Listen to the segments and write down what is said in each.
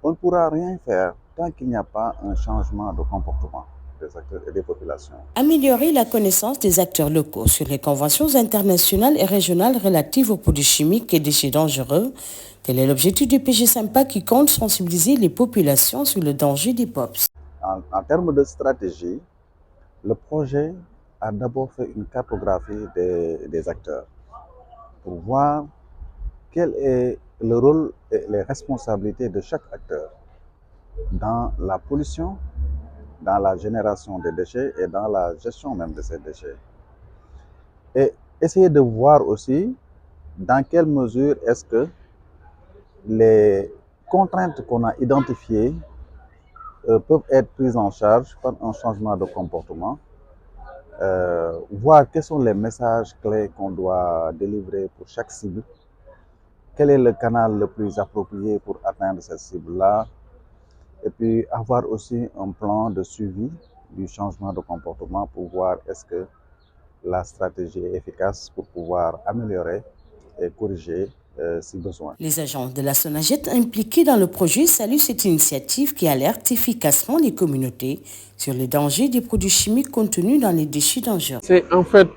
on ne pourra rien faire tant qu'il n'y a pas un changement de comportement des acteurs et des populations. Améliorer la connaissance des acteurs locaux sur les conventions internationales et régionales relatives aux produits chimiques et déchets dangereux. Tel est l'objectif du PG Sympa qui compte sensibiliser les populations sur le danger des POPs. En termes de stratégie, le projet a d'abord fait une cartographie des acteurs pour voir quel est le rôle et les responsabilités de chaque acteur dans la pollution, dans la génération des déchets et dans la gestion même de ces déchets. Et essayer de voir aussi dans quelle mesure est-ce que les contraintes qu'on a identifiées peuvent être prises en charge par un changement de comportement, voir quels sont les messages clés qu'on doit délivrer pour chaque cible, quel est le canal le plus approprié pour atteindre cette cible-là, et puis avoir aussi un plan de suivi du changement de comportement pour voir est-ce que la stratégie est efficace pour pouvoir améliorer et corriger si besoin. Les agents de la SONAGED impliqués dans le projet saluent cette initiative qui alerte efficacement les communautés sur les dangers des produits chimiques contenus dans les déchets dangereux. C'est en fait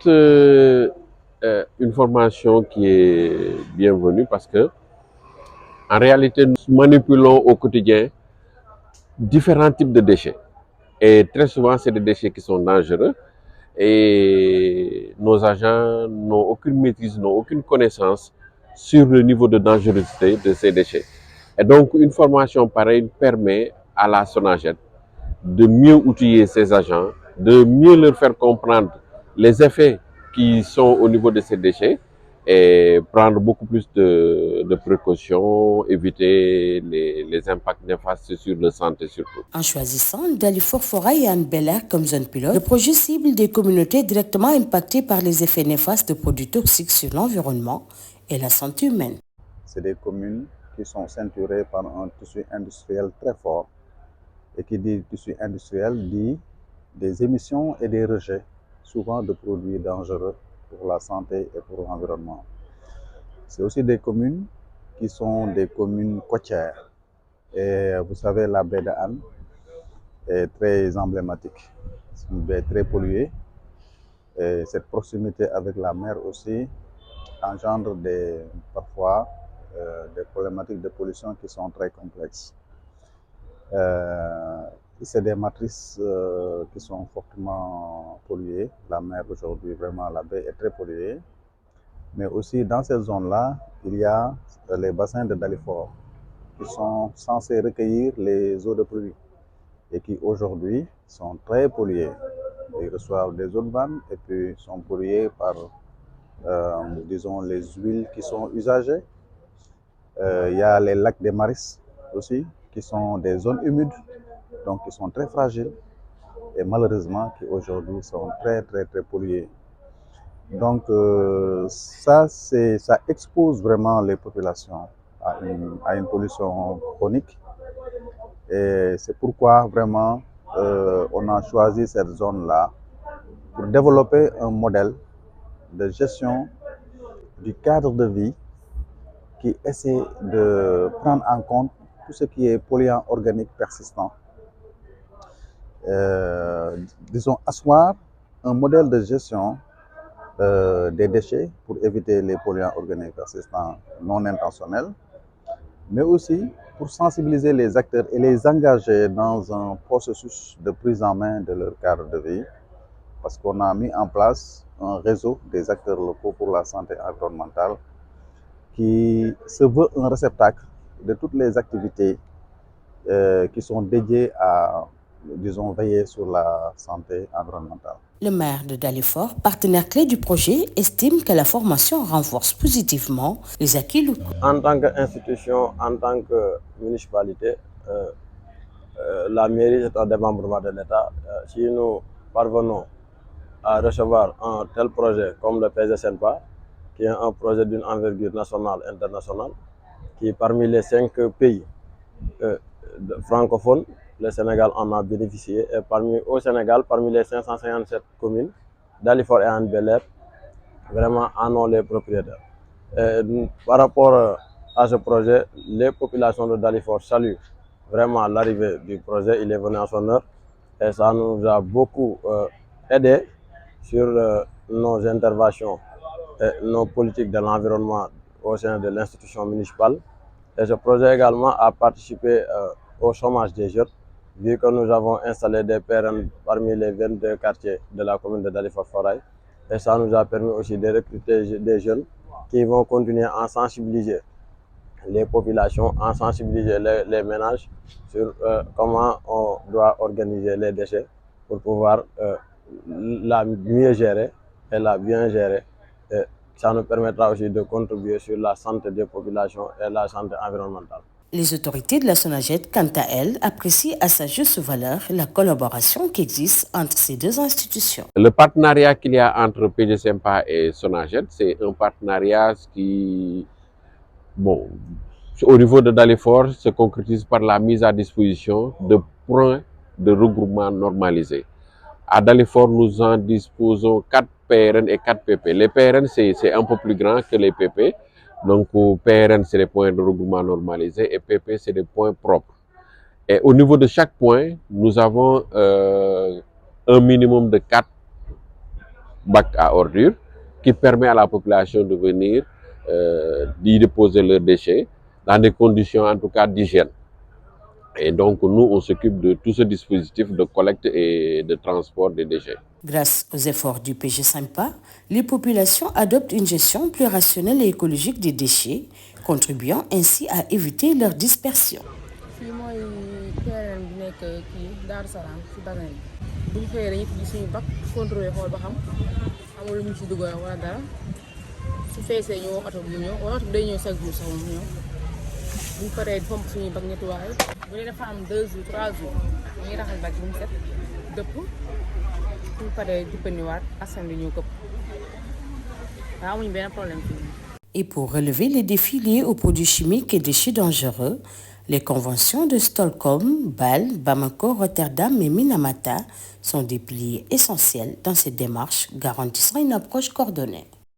une formation qui est bienvenue parce que en réalité nous manipulons au quotidien différents types de déchets et très souvent c'est des déchets qui sont dangereux et nos agents n'ont aucune maîtrise, n'ont aucune connaissance sur le niveau de dangerosité de ces déchets. Et donc une formation pareille permet à la SONAGED de mieux outiller ses agents, de mieux leur faire comprendre les effets qui sont au niveau de ces déchets et prendre beaucoup plus de précautions, éviter les impacts néfastes sur la santé surtout. En choisissant Dalifort Forail et Hann Bel-Air comme zone pilote, le projet cible des communautés directement impactées par les effets néfastes de produits toxiques sur l'environnement et la santé humaine. C'est des communes qui sont ceinturées par un tissu industriel très fort. Et qui dit tissu industriel dit des émissions et des rejets, souvent de produits dangereux pour la santé et pour l'environnement. C'est aussi des communes qui sont des communes côtières. Et vous savez, la baie de Hann est très emblématique. C'est une baie très polluée. Et cette proximité avec la mer aussi engendre parfois des problématiques de pollution qui sont très complexes. C'est des matrices qui sont fortement polluées. La mer aujourd'hui, vraiment, la baie est très polluée. Mais aussi dans cette zone-là, il y a les bassins de Dalifort qui sont censés recueillir les eaux de pluie et qui aujourd'hui sont très polluées. Ils reçoivent des eaux de vanne et puis sont pollués par, disons, les huiles qui sont usagées. Il y a les lacs des Maristes aussi, qui sont des zones humides, donc qui sont très fragiles et malheureusement qui aujourd'hui sont très pollués. Donc ça expose vraiment les populations à une pollution chronique et c'est pourquoi vraiment on a choisi cette zone-là pour développer un modèle de gestion du cadre de vie qui essaie de prendre en compte tout ce qui est polluant organique persistant. Disons, asseoir un modèle de gestion des déchets pour éviter les polluants organiques persistants non intentionnels, mais aussi pour sensibiliser les acteurs et les engager dans un processus de prise en main de leur cadre de vie, parce qu'on a mis en place un réseau des acteurs locaux pour la santé environnementale qui se veut un réceptacle de toutes les activités qui sont dédiées à, disons, veiller sur la santé environnementale. Le maire de Dalifort, partenaire clé du projet, estime que la formation renforce positivement les acquis locaux. En tant qu'institution, en tant que municipalité, la mairie est un démembrement de l'État. Si nous parvenons à recevoir un tel projet comme le PG Sympa, qui est un projet d'une envergure nationale et internationale, qui est parmi les 5 pays francophones, le Sénégal en a bénéficié. Et au Sénégal, parmi les 557 communes, Dalifort et Hann Bel-Air vraiment en ont les propriétaires. Et par rapport à ce projet, les populations de Dalifort saluent vraiment l'arrivée du projet, il est venu à son heure et ça nous a beaucoup aidé sur nos interventions et nos politiques de l'environnement au sein de l'institution municipale. Et ce projet également a participé au chômage des jeunes, vu que nous avons installé des PRN parmi les 22 quartiers de la commune de Dalifort-Foirail. Et ça nous a permis aussi de recruter des jeunes qui vont continuer à sensibiliser les populations, à sensibiliser les ménages sur comment on doit organiser les déchets pour pouvoir la mieux gérer et la bien gérer. Et ça nous permettra aussi de contribuer sur la santé des populations et la santé environnementale. Les autorités de la SONAGED, quant à elles, apprécient à sa juste valeur la collaboration qui existe entre ces deux institutions. Le partenariat qu'il y a entre PG Sempa et SONAGED, c'est un partenariat qui, bon, au niveau de Dalifort, se concrétise par la mise à disposition de points de regroupement normalisés. À Dalifort, nous en disposons 4 PRN et 4 PP. Les PRN, c'est un peu plus grand que les PP. Donc, PRN, c'est des points de regroupement normalisés et PP, c'est des points propres. Et au niveau de chaque point, nous avons un minimum de 4 bacs à ordures qui permet à la population de venir d'y déposer leurs déchets dans des conditions, en tout cas, d'hygiène. Et donc, nous, on s'occupe de tout ce dispositif de collecte et de transport des déchets. Grâce aux efforts du PG Sempa, les populations adoptent une gestion plus rationnelle et écologique des déchets, contribuant ainsi à éviter leur dispersion. Et pour relever les défis liés aux produits chimiques et déchets dangereux, les conventions de Stockholm, Bâle, Bamako, Rotterdam et Minamata sont des piliers essentiels dans cette démarche garantissant une approche coordonnée.